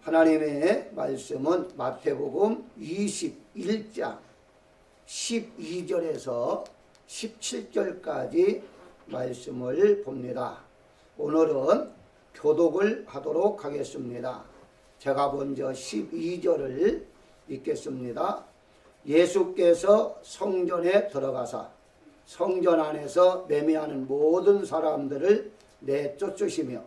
하나님의 말씀은 마태복음 21장 12절에서 17절까지 말씀을 봅니다. 오늘은 교독을 하도록 하겠습니다. 제가 먼저 12절을 읽겠습니다. 예수께서 성전에 들어가사 성전 안에서 매매하는 모든 사람들을 내쫓으시며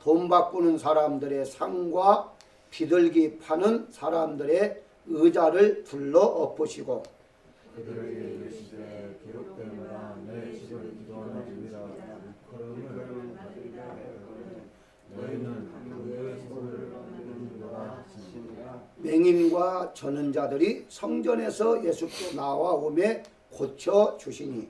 돈 바꾸는 사람들의 상과 비둘기 파는 사람들의 의자를 불러 엎으시고 그들에게 이르시되 기록되노라 내 집을 기도하는 집이라 걸음을 받으리라 너희는 그의 소리를 듣는도다 하시니라. 맹인과 전는 자들이 성전에서 예수께 나와 오매 고쳐 주시니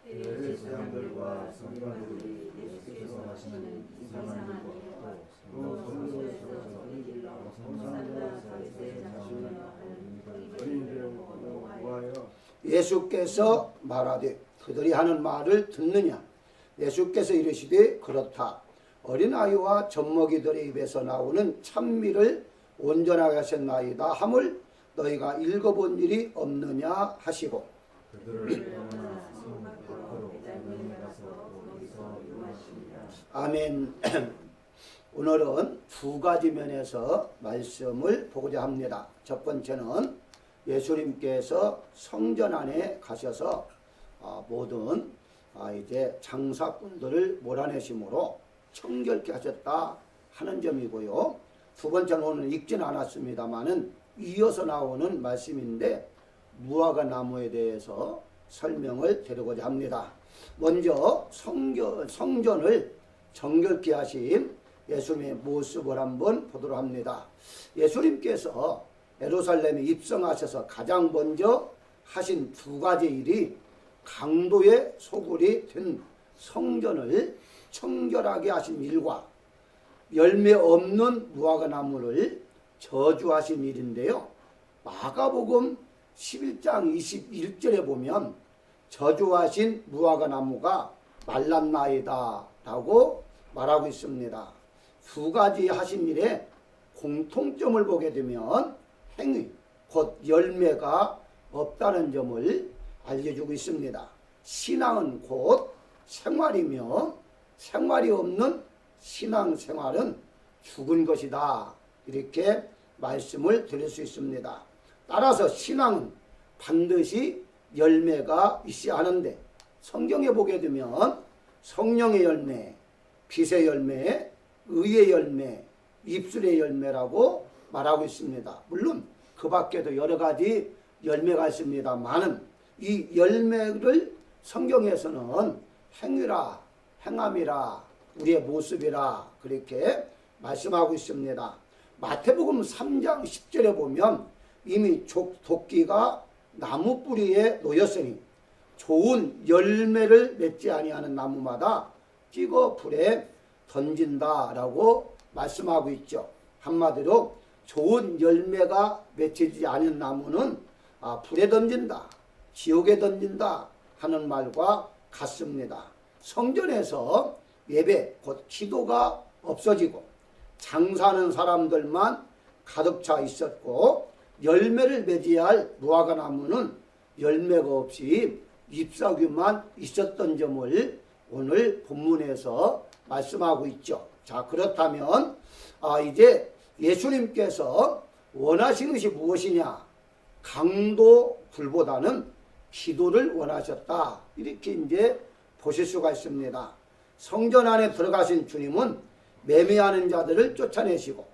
그 사람들과 성관들이 예수께서 하시는 이상한 일과 또 성소에서 성산과 사리새인 어린이들을 구하여 예수께서 말하되 그들이 하는 말을 듣느냐. 예수께서 이르시되 그렇다. 어린아이와 젖먹이들의 입에서 나오는 찬미를 온전하게 하셨나이다 함을 너희가 읽어본 일이 없느냐 하시고 그들을 떠나 성 밖으로 가서 거기서 요하시니라. 아멘. 오늘은 두 가지 면에서 말씀을 보고자 합니다. 첫 번째는 예수님께서 성전 안에 가셔서 모든 이제 장사꾼들을 몰아내심으로 청결케 하셨다 하는 점이고요. 두 번째는 오늘 읽지는 않았습니다만은 이어서 나오는 말씀인데 무화과 나무에 대해서 설명을 드리고자 합니다. 먼저 성전을 정결케 하신 예수님의 모습을 한번 보도록 합니다. 예수님께서 예루살렘에 입성하셔서 가장 먼저 하신 두 가지 일이 강도의 소굴이 된 성전을 청결하게 하신 일과 열매 없는 무화과 나무를 저주하신 일인데요. 마가복음 11장 21절에 보면 저주하신 무화과 나무가 말랐나이다 라고 말하고 있습니다. 두 가지 하신 일에 공통점을 보게 되면 행위, 곧 열매가 없다는 점을 알려주고 있습니다. 신앙은 곧 생활이며 생활이 없는 신앙생활은 죽은 것이다. 이렇게 말씀을 드릴 수 있습니다. 따라서 신앙은 반드시 열매가 있어야 하는데 성경에 보게 되면 성령의 열매, 빛의 열매, 의의 열매, 입술의 열매라고 말하고 있습니다. 물론 그 밖에도 여러 가지 열매가 있습니다만은 이 열매를 성경에서는 행위라, 행함이라, 우리의 모습이라 그렇게 말씀하고 있습니다. 마태복음 3장 10절에 보면 이미 도끼가 나무 뿌리에 놓였으니 좋은 열매를 맺지 아니하는 나무마다 찍어 불에 던진다라고 말씀하고 있죠. 한마디로 좋은 열매가 맺히지 않은 나무는 불에 던진다, 지옥에 던진다 하는 말과 같습니다. 성전에서 예배, 곧 기도가 없어지고 장사하는 사람들만 가득 차 있었고 열매를 맺어야 할 무화과 나무는 열매가 없이 잎사귀만 있었던 점을 오늘 본문에서 말씀하고 있죠. 자, 그렇다면 이제 예수님께서 원하시는 것이 무엇이냐? 강도 불보다는 기도를 원하셨다. 이렇게 이제 보실 수가 있습니다. 성전 안에 들어가신 주님은 매매하는 자들을 쫓아내시고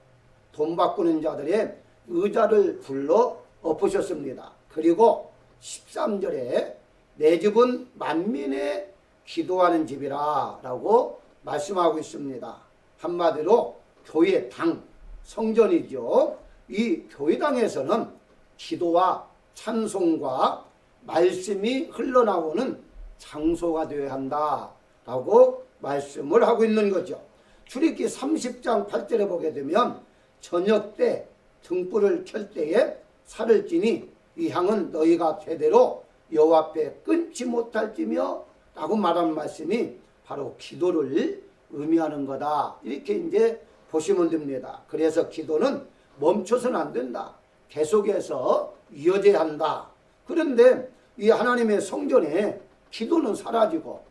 돈 바꾸는 자들의 의자를 불러 엎으셨습니다. 그리고 13절에 내 집은 만민의 기도하는 집이라 라고 말씀하고 있습니다. 한마디로 교회 당, 성전이죠. 이 교회당에서는 기도와 찬송과 말씀이 흘러나오는 장소가 되어야 한다 라고 말씀을 하고 있는 거죠. 출애굽기 30장 8절에 보게 되면 저녁 때 등불을 켤 때에 살을 찌니 이 향은 너희가 대대로 여호와 앞에 끊지 못할지며 라고 말하는 말씀이 바로 기도를 의미하는 거다. 이렇게 이제 보시면 됩니다. 그래서 기도는 멈춰서는 안 된다. 계속해서 이어져야 한다. 그런데 이 하나님의 성전에 기도는 사라지고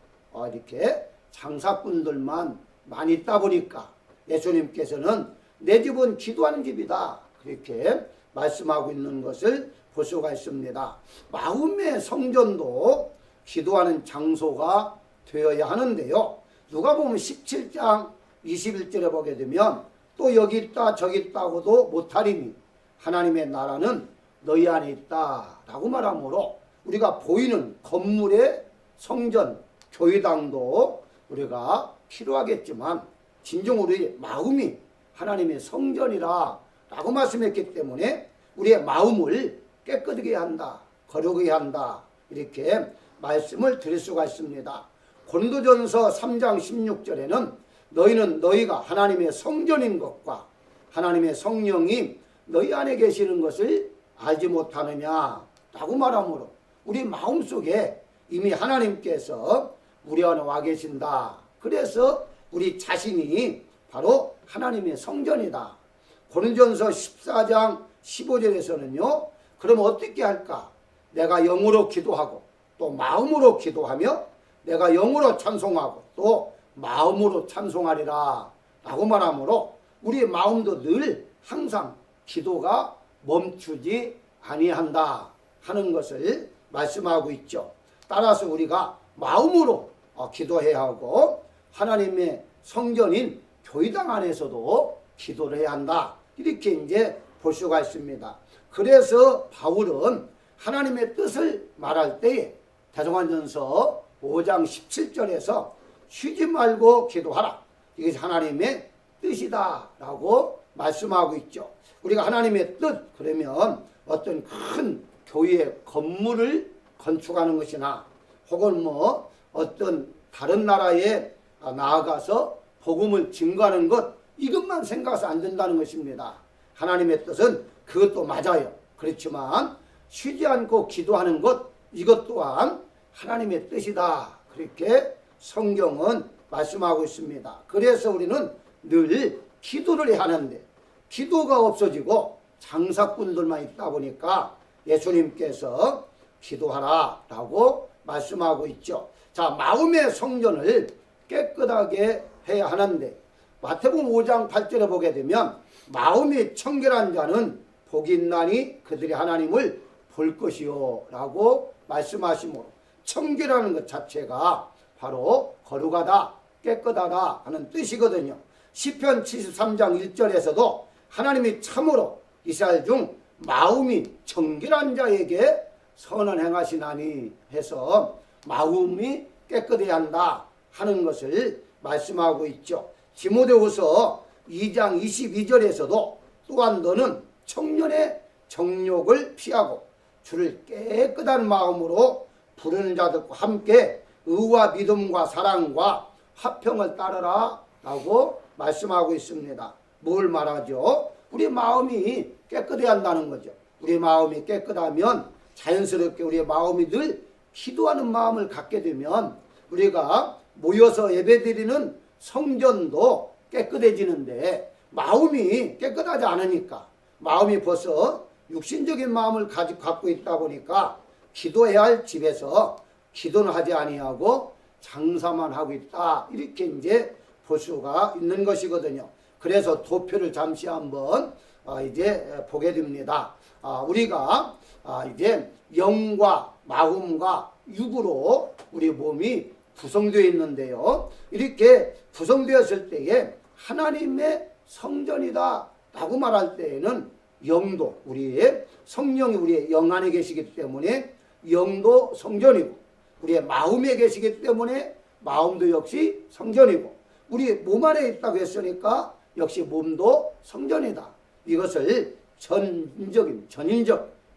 이렇게 장사꾼들만 많이 있다 보니까 예수님께서는 내 집은 기도하는 집이다. 그렇게 말씀하고 있는 것을 볼 수가 있습니다. 마음의 성전도 기도하는 장소가 되어야 하는데요. 누가복음 17장 21절에 보게 되면 또 여기 있다 저기 있다고도 못하리니 하나님의 나라는 너희 안에 있다 라고 말하므로 우리가 보이는 건물의 성전, 교회당도 우리가 필요하겠지만 진정 우리 마음이 하나님의 성전이라 라고 말씀했기 때문에 우리의 마음을 깨끗하게 한다, 거룩하게 한다 이렇게 말씀을 드릴 수가 있습니다. 고린도전서 3장 16절에는 너희는 너희가 하나님의 성전인 것과 하나님의 성령이 너희 안에 계시는 것을 알지 못하느냐 라고 말하므로 우리 마음속에 이미 하나님께서 우리 안에 와 계신다. 그래서 우리 자신이 바로 하나님의 성전이다. 고린도전서 14장 15절에서는요. 그럼 어떻게 할까? 내가 영으로 기도하고 또 마음으로 기도하며 내가 영으로 찬송하고 또 마음으로 찬송하리라 라고 말하므로 우리의 마음도 늘 항상 기도가 멈추지 아니한다 하는 것을 말씀하고 있죠. 따라서 우리가 마음으로 기도해야 하고 하나님의 성전인 교회당 안에서도 기도를 해야 한다. 이렇게 이제 볼 수가 있습니다. 그래서 바울은 하나님의 뜻을 말할 때에 대성한전서 5장 17절에서 쉬지 말고 기도하라. 이것이 하나님의 뜻이다 라고 말씀하고 있죠. 우리가 하나님의 뜻 그러면 어떤 큰 교회의 건물을 건축하는 것이나 혹은 뭐 어떤 다른 나라에 나아가서 복음을 증거하는 것 이것만 생각해서 안 된다는 것입니다. 하나님의 뜻은 그것도 맞아요. 그렇지만 쉬지 않고 기도하는 것 이것 또한 하나님의 뜻이다. 그렇게 성경은 말씀하고 있습니다. 그래서 우리는 늘 기도를 해야 하는데 기도가 없어지고 장사꾼들만 있다 보니까 예수님께서 기도하라 라고 말씀하고 있죠. 자, 마음의 성전을 깨끗하게 해야 하는데 마태복음 5장 8절에 보게 되면 마음이 청결한 자는 복이 있나니 그들이 하나님을 볼 것이요 라고 말씀하시므로 청결하는 것 자체가 바로 거룩하다 깨끗하다 하는 뜻이거든요. 시편 73장 1절에서도 하나님이 참으로 이스라엘 중 마음이 청결한 자에게 선을 행하시나니 해서 마음이 깨끗해야 한다 하는 것을 말씀하고 있죠. 디모데후서 2장 22절에서도 또한 너는 청년의 정욕을 피하고 주를 깨끗한 마음으로 부르는 자들과 함께 의와 믿음과 사랑과 화평을 따르라 라고 말씀하고 있습니다. 뭘 말하죠? 우리 마음이 깨끗해야 한다는 거죠. 우리 마음이 깨끗하면 자연스럽게 우리의 마음이 늘 기도하는 마음을 갖게 되면 우리가 모여서 예배드리는 성전도 깨끗해지는데 마음이 깨끗하지 않으니까 마음이 벌써 육신적인 마음을 갖고 있다 보니까 기도해야 할 집에서 기도는 하지 아니하고 장사만 하고 있다. 이렇게 이제 볼 수가 있는 것이거든요. 그래서 도표를 잠시 한번 이제 보게 됩니다. 우리가 이제 영과 마음과 육으로 우리 몸이 구성되어 있는데요. 이렇게 구성되었을 때에 하나님의 성전이다 라고 말할 때에는 영도 우리의 성령이 우리의 영 안에 계시기 때문에 영도 성전이고 우리의 마음에 계시기 때문에 마음도 역시 성전이고 우리 몸 안에 있다고 했으니까 역시 몸도 성전이다. 이것을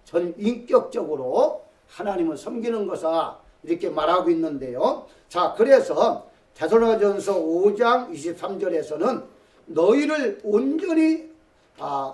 전인격적으로 하나님을 섬기는 것이다 이렇게 말하고 있는데요. 자, 그래서 데살로니가전서 5장 23절에서는 너희를 온전히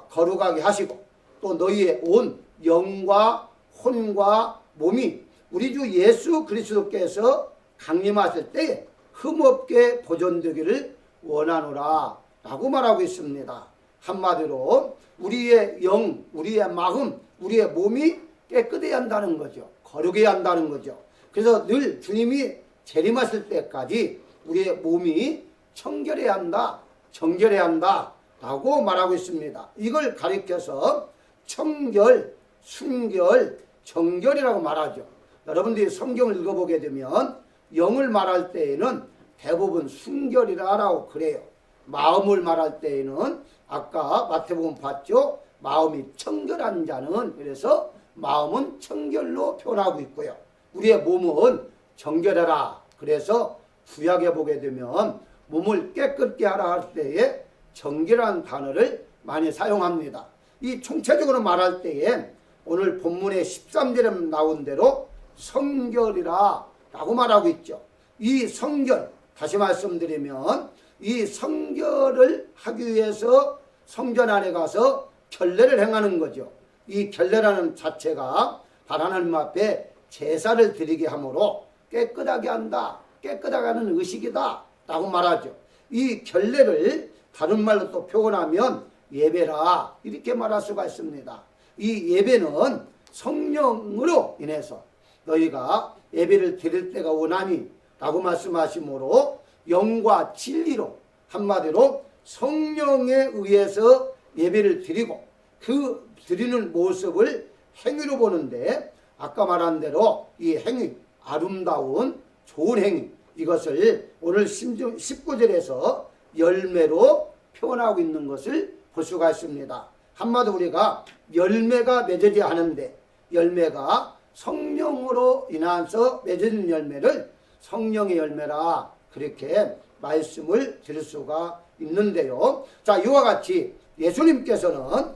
거룩하게 하시고 또 너희의 온 영과 혼과 몸이 우리 주 예수 그리스도께서 강림하실 때에 흠없게 보존되기를 원하노라 라고 말하고 있습니다. 한마디로 우리의 영, 우리의 마음, 우리의 몸이 깨끗해야 한다는 거죠. 거룩해야 한다는 거죠. 그래서 늘 주님이 재림하실 때까지 우리의 몸이 청결해야 한다, 정결해야 한다 라고 말하고 있습니다. 이걸 가리켜서 청결, 순결, 정결이라고 말하죠. 여러분들이 성경을 읽어보게 되면 영을 말할 때에는 대부분 순결이라고 그래요. 마음을 말할 때에는 아까 마태복음 봤죠. 마음이 청결한 자는, 그래서 마음은 청결로 표현하고 있고요. 우리의 몸은 정결해라. 그래서 구약에 보게 되면 몸을 깨끗게 하라 할 때에 정결한 단어를 많이 사용합니다. 이 총체적으로 말할 때에 오늘 본문의 13절에 나온 대로 성결이라 라고 말하고 있죠. 이 성결, 다시 말씀드리면 이 성결을 하기 위해서 성전 안에 가서 결례를 행하는 거죠. 이 결례라는 자체가 바로 하나님 앞에 제사를 드리게 함으로 깨끗하게 한다, 깨끗하게 하는 의식이다 라고 말하죠. 이 결례를 다른 말로 또 표현하면 예배라 이렇게 말할 수가 있습니다. 이 예배는 성령으로 인해서 너희가 예배를 드릴 때가 오나니 라고 말씀하시므로 영과 진리로, 한마디로 성령에 의해서 예배를 드리고 그 드리는 모습을 행위로 보는데, 아까 말한 대로 이 행위, 아름다운 좋은 행위, 이것을 오늘 19절에서 열매로 표현하고 있는 것을 볼 수가 있습니다. 한마디로 우리가 열매가 맺어져야 하는데, 열매가 성령으로 인해서 맺어진 열매를 성령의 열매라 그렇게 말씀을 드릴 수가 있는데요. 자, 이와 같이 예수님께서는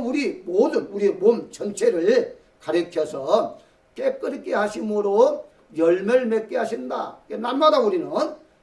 우리 모든 우리 몸 전체를 가리켜서 깨끗게 하심으로 열매를 맺게 하신다. 날마다 우리는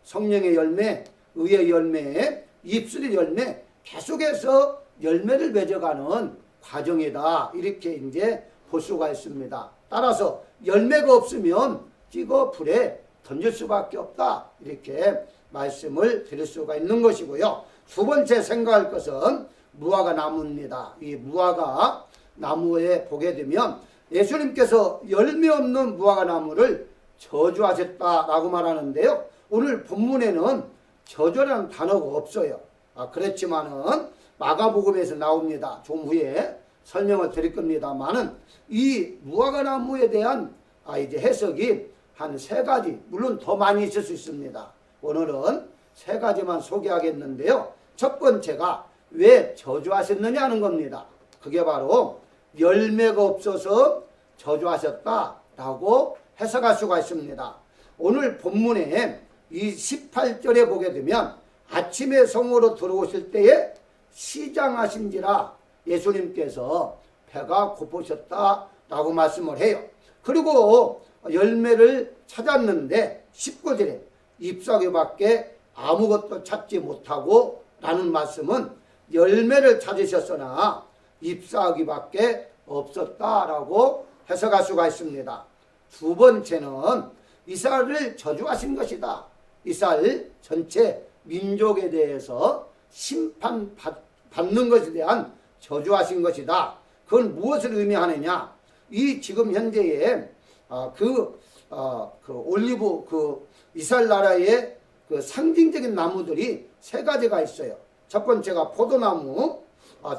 성령의 열매, 의의 열매, 입술의 열매, 계속해서 열매를 맺어가는 과정이다. 이렇게 이제 볼 수가 있습니다. 따라서 열매가 없으면 찍어 불에 던질 수밖에 없다. 이렇게 말씀을 드릴 수가 있는 것이고요. 두 번째 생각할 것은 무화과 나무입니다. 이 무화과 나무에 보게 되면 예수님께서 열매 없는 무화과 나무를 저주하셨다라고 말하는데요. 오늘 본문에는 저주라는 단어가 없어요. 그렇지만은 마가복음에서 나옵니다. 좀 후에 설명을 드릴 겁니다만은 이 무화과 나무에 대한 이제 해석이 한 세 가지, 물론 더 많이 있을 수 있습니다. 오늘은 세 가지만 소개하겠는데요. 첫 번째가 왜 저주하셨느냐 하는 겁니다. 그게 바로 열매가 없어서 저주하셨다라고 해석할 수가 있습니다. 오늘 본문에 이 18절에 보게 되면 아침에 성으로 들어오실 때에 시장하신지라 예수님께서 배가 고프셨다라고 말씀을 해요. 그리고 열매를 찾았는데 19절에 잎사귀밖에 아무것도 찾지 못하고 라는 말씀은 열매를 찾으셨으나 잎사귀밖에 없었다라고 해석할 수가 있습니다. 두 번째는 이스라엘을 저주하신 것이다. 이스라엘 전체 민족에 대해서 심판받는 것에 대한 저주하신 것이다. 그건 무엇을 의미하느냐? 이 지금 현재의 올리브 이스라엘 나라의 그 상징적인 나무들이 세 가지가 있어요. 첫 번째가 포도나무,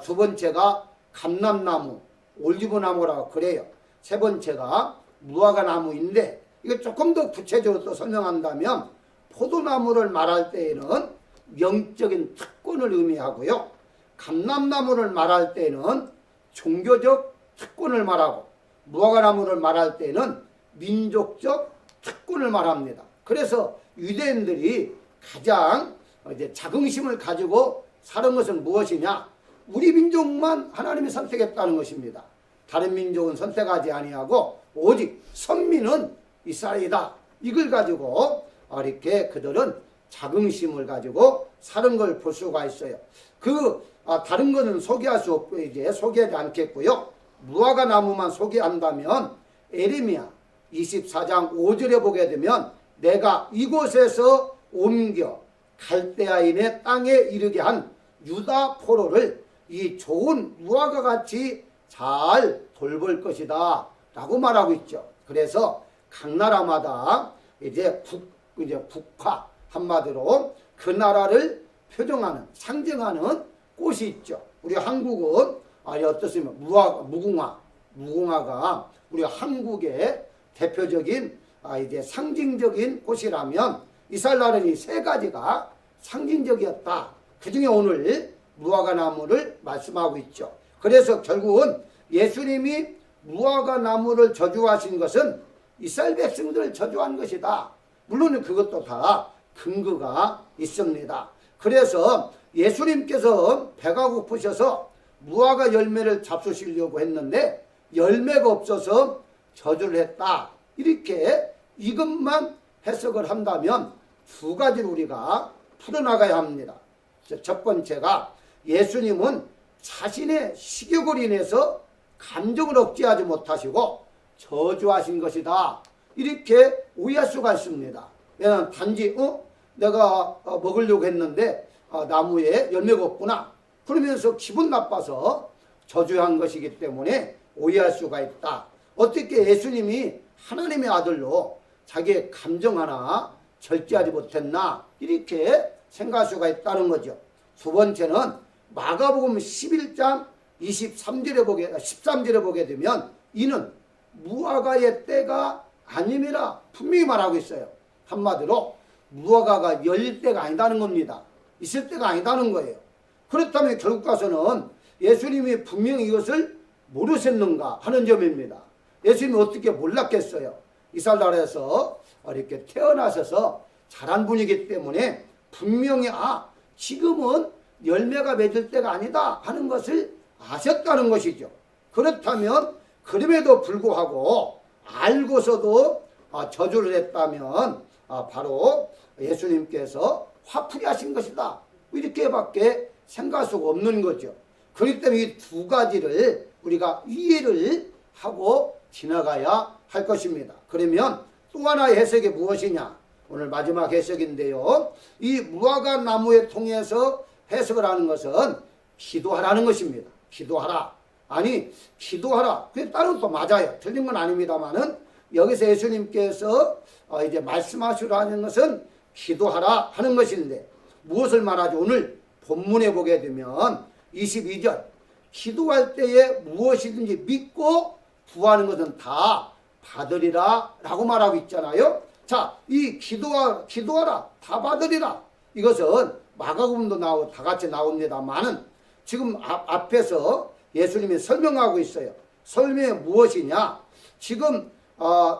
두 번째가 감람나무, 올리브나무라고 그래요. 세 번째가 무화과 나무인데, 이거 조금 더 구체적으로 또 설명한다면 포도나무를 말할 때에는 영적인 특권을 의미하고요. 감람나무를 말할 때는 종교적 특권을 말하고, 무화과나무를 말할 때는 민족적 특권을 말합니다. 그래서 유대인들이 가장 이제 자긍심을 가지고 사는 것은 무엇이냐? 우리 민족만 하나님이 선택했다는 것입니다. 다른 민족은 선택하지 아니하고 오직 선민은 이스라엘이다. 이걸 가지고 이렇게 그들은 자긍심을 가지고 사는 걸 볼 수가 있어요. 다른 거는 소개할 수 없고 이제 소개하지 않겠고요. 무화과 나무만 소개한다면 에레미야 24장 5절에 보게 되면 내가 이곳에서 옮겨 갈대아인의 땅에 이르게 한 유다 포로를 이 좋은 무화과 같이 잘 돌볼 것이다 라고 말하고 있죠. 그래서 각 나라마다 이제 국화, 한마디로 그 나라를 표정하는, 상징하는 꽃이 있죠. 우리 한국은 어떻습니까? 무궁화가 우리 한국의 대표적인 이제 상징적인 꽃이라면 이스라엘은 이 세 가지가 상징적이었다. 그 중에 오늘 무화과 나무를 말씀하고 있죠. 그래서 결국은 예수님이 무화과 나무를 저주하신 것은 이스라엘 백성들을 저주한 것이다. 물론 그것도 다 근거가 있습니다. 그래서 예수님께서 배가 고프셔서 무화과 열매를 잡수시려고 했는데 열매가 없어서 저주를 했다. 이렇게 이것만 해석을 한다면 두 가지를 우리가 풀어나가야 합니다. 첫 번째가 예수님은 자신의 식욕을 인해서 감정을 억제하지 못하시고 저주하신 것이다. 이렇게 오해할 수가 있습니다. 왜냐하면 단지 내가 먹으려고 했는데 나무에 열매가 없구나. 그러면서 기분 나빠서 저주한 것이기 때문에 오해할 수가 있다. 어떻게 예수님이 하나님의 아들로 자기의 감정 하나 절제하지 못했나 이렇게 생각할 수가 있다는 거죠. 두 번째는 마가복음 11장 13절에 보게 되면 이는 무화과의 때가 아님이라 분명히 말하고 있어요. 한마디로 무화과가 열릴 때가 아니다는 겁니다. 있을 때가 아니다는 거예요. 그렇다면 결국 가서는 예수님이 분명히 이것을 모르셨는가 하는 점입니다. 예수님이 어떻게 몰랐겠어요. 이스라엘 나라에서 이렇게 태어나셔서 자란 분이기 때문에 분명히 지금은 열매가 맺을 때가 아니다 하는 것을 아셨다는 것이죠. 그렇다면 그럼에도 불구하고 알고서도 저주를 했다면 바로 예수님께서 화풀이 하신 것이다. 이렇게밖에 생각할 수가 없는 거죠. 그렇기 때문에 이 두 가지를 우리가 이해를 하고 지나가야 할 것입니다. 그러면 또 하나의 해석이 무엇이냐? 오늘 마지막 해석인데요. 이 무화과 나무에 통해서 해석을 하는 것은 기도하라는 것입니다. 기도하라. 기도하라. 그게 다른 것도 맞아요. 틀린 건 아닙니다만은 여기서 예수님께서 이제 말씀하시라는 것은 기도하라 하는 것인데 무엇을 말하죠? 오늘 본문에 보게 되면 22절 기도할 때에 무엇이든지 믿고 구하는 것은 다 받으리라 라고 말하고 있잖아요. 자, 이 기도하라 다 받으리라 이것은 마가복음도 나오고 다 같이 나옵니다만은 지금 앞에서 예수님이 설명하고 있어요. 설명이 무엇이냐? 지금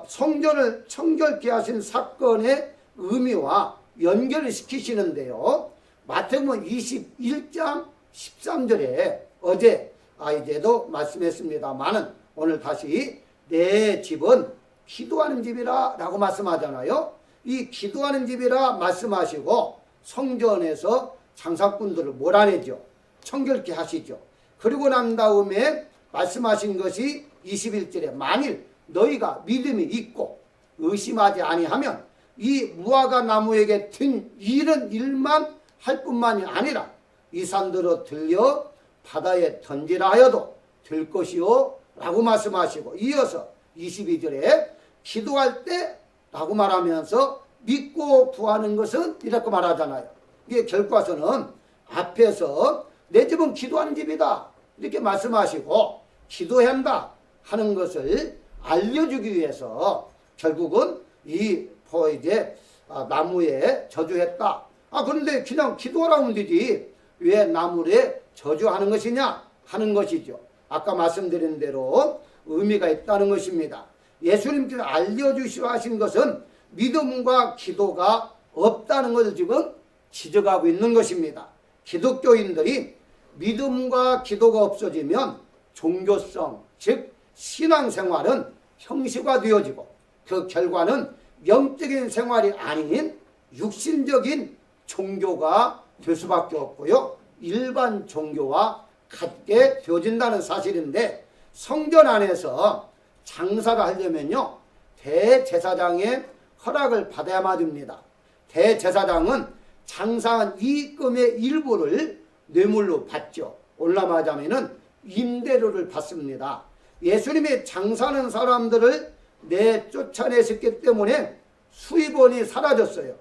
성전을 청결케 하신 사건의 의미와 연결을 시키시는데요. 마태복음 21장 13절에 어제 이제도 말씀했습니다만은 오늘 다시 내 집은 기도하는 집이라 라고 말씀하잖아요. 이 기도하는 집이라 말씀하시고 성전에서 장사꾼들을 몰아내죠. 청결케 하시죠. 그리고 난 다음에 말씀하신 것이 21절에 만일 너희가 믿음이 있고 의심하지 아니하면 이 무화과 나무에게 든 이런 일만 할 뿐만이 아니라 이 산들로 들려 바다에 던지라 하여도 될 것이요 라고 말씀하시고 이어서 22절에 기도할 때 라고 말하면서 믿고 구하는 것은 이렇게 말하잖아요. 이게 결과서는 앞에서 내 집은 기도하는 집이다 이렇게 말씀하시고 기도해야 한다 하는 것을 알려주기 위해서 결국은 이 이제 나무에 저주했다. 그런데 그냥 기도하라면 되지 왜 나무에 저주하는 것이냐 하는 것이죠. 아까 말씀드린 대로 의미가 있다는 것입니다. 예수님께서 알려주시려 하신 것은 믿음과 기도가 없다는 것을 지금 지적하고 있는 것입니다. 기독교인들이 믿음과 기도가 없어지면 종교성, 즉 신앙생활은 형식화되어지고 그 결과는 영적인 생활이 아닌 육신적인 종교가 될 수밖에 없고요. 일반 종교와 같게 되어진다는 사실인데 성전 안에서 장사를 하려면요. 대제사장의 허락을 받아야만 됩니다. 대제사장은 장사한 이익금의 일부를 뇌물로 받죠. 올라가자면은 임대료를 받습니다. 예수님이 장사하는 사람들을 내쫓아내셨기 때문에 수입원이 사라졌어요.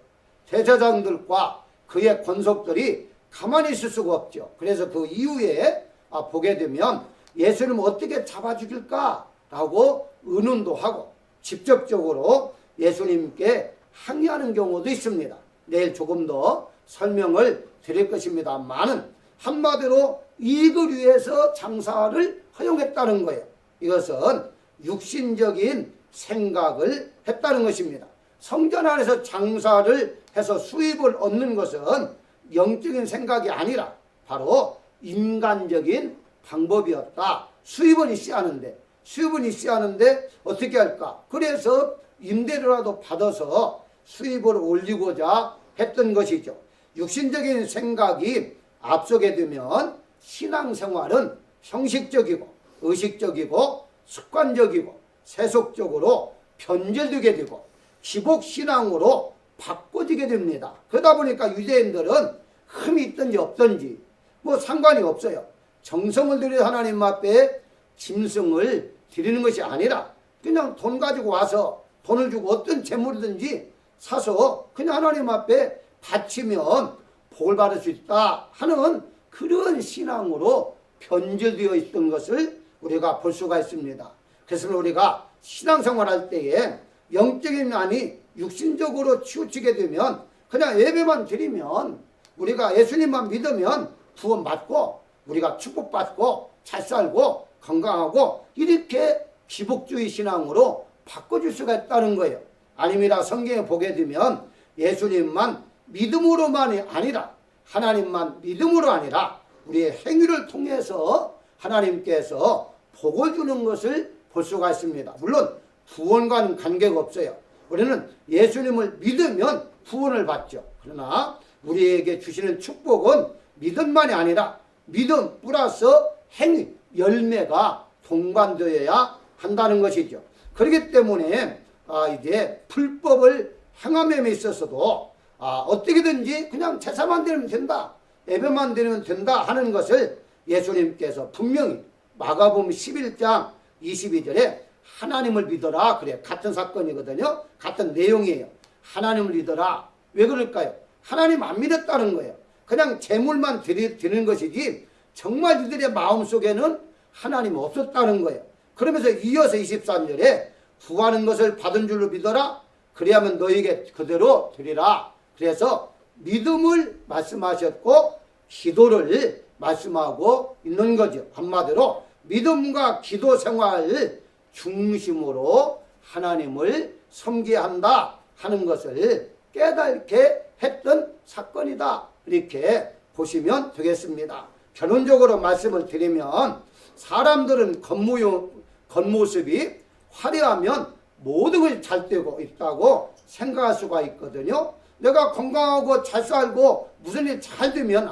대제사장들과 그의 권속들이 가만히 있을 수가 없죠. 그래서 그 이후에 보게 되면 예수님 어떻게 잡아 죽일까라고 의논도 하고 직접적으로 예수님께 항의하는 경우도 있습니다. 내일 조금 더 설명을 드릴 것입니다만은 한마디로 이익을 위해서 장사를 허용했다는 거예요. 이것은 육신적인 생각을 했다는 것입니다. 성전 안에서 장사를 해서 수입을 얻는 것은 영적인 생각이 아니라 바로 인간적인 방법이었다. 수입은 있어야 하는데 어떻게 할까? 그래서 임대료라도 받아서 수입을 올리고자 했던 것이죠. 육신적인 생각이 앞서게 되면 신앙생활은 형식적이고 의식적이고 습관적이고 세속적으로 변질되게 되고 기복신앙으로 바꿔지게 됩니다. 그러다 보니까 유대인들은 흠이 있든지 없든지 뭐 상관이 없어요. 정성을 들여 하나님 앞에 짐승을 드리는 것이 아니라 그냥 돈 가지고 와서 돈을 주고 어떤 재물이든지 사서 그냥 하나님 앞에 바치면 복을 받을 수 있다 하는 그런 신앙으로 변질되어 있던 것을 우리가 볼 수가 있습니다. 그래서 우리가 신앙생활할 때에 영적인 안이 육신적으로 치우치게 되면 그냥 예배만 드리면 우리가 예수님만 믿으면 구원받고 우리가 축복받고 잘 살고 건강하고 이렇게 기복주의 신앙으로 바꿔줄 수가 있다는 거예요. 아닙니다. 성경에 보게 되면 예수님만 믿음으로만이 아니라 하나님만 믿음으로 아니라 우리의 행위를 통해서 하나님께서 복을 주는 것을 볼 수가 있습니다. 물론 구원과는 관계가 없어요. 우리는 예수님을 믿으면 구원을 받죠. 그러나 우리에게 주시는 축복은 믿음만이 아니라 믿음 플러스 행위, 열매가 동반되어야 한다는 것이죠. 그렇기 때문에 이제 불법을 행함에 있어서도 어떻게든지 그냥 제사만 드리면 된다, 예배만 드리면 된다 하는 것을 예수님께서 분명히 마가복음 11장 22절에 하나님을 믿어라. 그래, 같은 사건이거든요. 같은 내용이에요. 하나님을 믿어라. 왜 그럴까요? 하나님 안 믿었다는 거예요. 그냥 재물만 드리는 것이지 정말 이들의 마음속에는 하나님 없었다는 거예요. 그러면서 이어서 23절에 구하는 것을 받은 줄로 믿어라. 그래야면 너에게 그대로 드리라. 그래서 믿음을 말씀하셨고 기도를 말씀하고 있는 거죠. 한마디로 믿음과 기도 생활을 중심으로 하나님을 섬기게 한다 하는 것을 깨닫게 했던 사건이다. 이렇게 보시면 되겠습니다. 결론적으로 말씀을 드리면 사람들은 겉모습이 화려하면 모든 것이 잘 되고 있다고 생각할 수가 있거든요. 내가 건강하고 잘 살고 무슨 일 잘 되면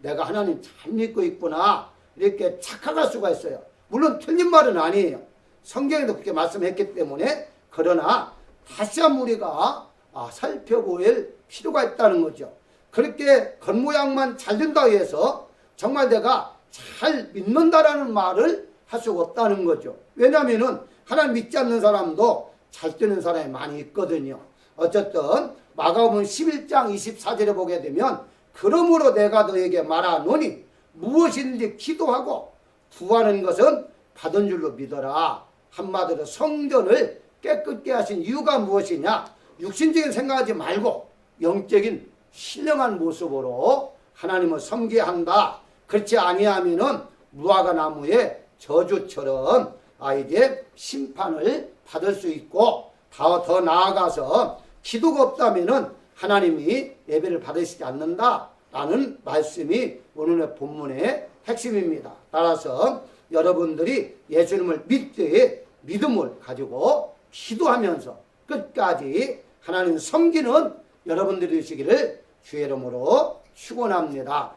내가 하나님 잘 믿고 있구나 이렇게 착각할 수가 있어요. 물론 틀린 말은 아니에요. 성경에도 그렇게 말씀했기 때문에. 그러나 다시 한번 우리가 살펴볼 필요가 있다는 거죠. 그렇게 겉모양만 잘 된다고 해서 정말 내가 잘 믿는다라는 말을 할 수가 없다는 거죠. 왜냐하면 하나님 믿지 않는 사람도 잘 되는 사람이 많이 있거든요. 어쨌든 마가복음 11장 24절에 보게 되면 그러므로 내가 너에게 말하노니 무엇이든지 기도하고 구하는 것은 받은 줄로 믿어라. 한마디로 성전을 깨끗게 하신 이유가 무엇이냐? 육신적인 생각하지 말고 영적인 신령한 모습으로 하나님을 섬겨야 한다. 그렇지 아니하면은 무화과 나무의 저주처럼 이제 심판을 받을 수 있고 더 나아가서 기도가 없다면은 하나님이 예배를 받으시지 않는다라는 말씀이 오늘의 본문의 핵심입니다. 따라서 여러분들이 예수님을 믿음을 가지고 기도하면서 끝까지 하나님 섬기는 여러분들이 되시기를 주의 이름으로 축원합니다.